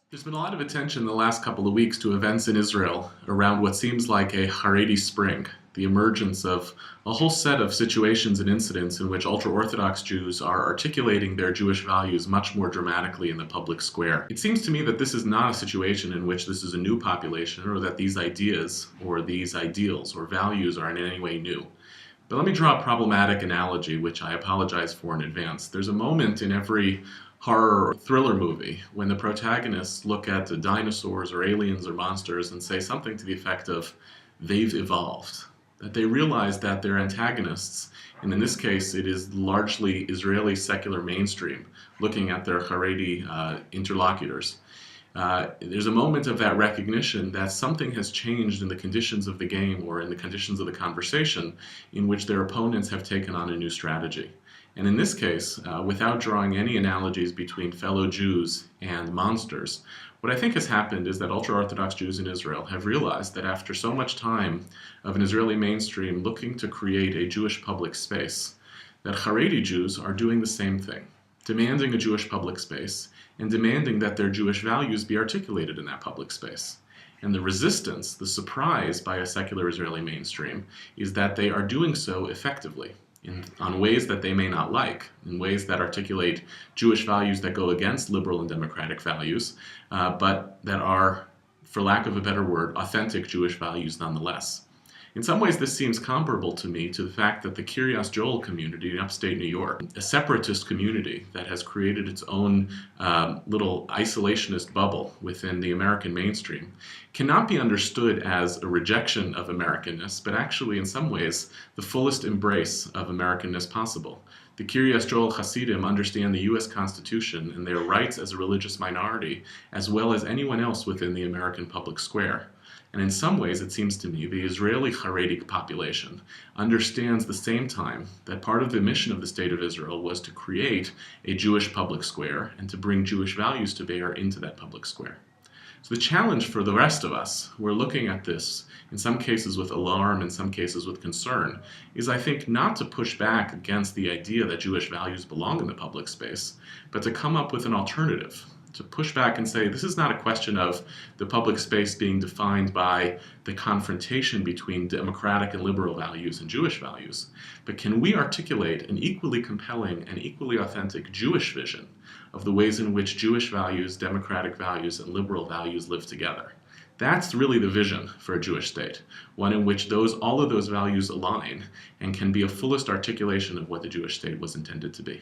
There's been a lot of attention in the last couple of weeks to events in Israel around what seems like a Haredi spring, the emergence of a whole set of situations and incidents in which ultra-Orthodox Jews are articulating their Jewish values much more dramatically in the public square. It seems to me that this is not a situation in which this is a new population or that these ideas or these ideals or values are in any way new. But let me draw a problematic analogy, which I apologize for in advance. There's a moment in every horror or thriller movie when the protagonists look at the dinosaurs or aliens or monsters and say something to the effect of, they've evolved. That they realize that their antagonists, and in this case it is largely Israeli secular mainstream, looking at their Haredi interlocutors, there's a moment of that recognition that something has changed in the conditions of the game or in the conditions of the conversation in which their opponents have taken on a new strategy. And in this case, without drawing any analogies between fellow Jews and monsters, what I think has happened is that ultra-Orthodox Jews in Israel have realized that after so much time of an Israeli mainstream looking to create a Jewish public space, that Haredi Jews are doing the same thing, demanding a Jewish public space and demanding that their Jewish values be articulated in that public space. And the resistance, the surprise by a secular Israeli mainstream is that they are doing so effectively. On ways that they may not like, in ways that articulate Jewish values that go against liberal and democratic values, but that are, for lack of a better word, authentic Jewish values nonetheless. In some ways, this seems comparable to me to the fact that the Kiryas Joel community in upstate New York, a separatist community that has created its own little isolationist bubble within the American mainstream, cannot be understood as a rejection of Americanness, but actually in some ways the fullest embrace of Americanness possible. The Kiryas Joel Hasidim understand the U.S. Constitution and their rights as a religious minority as well as anyone else within the American public square. And in some ways, it seems to me, the Israeli Haredi population understands the same time that part of the mission of the State of Israel was to create a Jewish public square and to bring Jewish values to bear into that public square. So the challenge for the rest of us, who are looking at this, in some cases with alarm, in some cases with concern, is I think not to push back against the idea that Jewish values belong in the public space, but to come up with an alternative. To push back and say this is not a question of the public space being defined by the confrontation between democratic and liberal values and Jewish values, but can we articulate an equally compelling and equally authentic Jewish vision of the ways in which Jewish values, democratic values, and liberal values live together? That's really the vision for a Jewish state, one in which all of those values align and can be a fullest articulation of what the Jewish state was intended to be.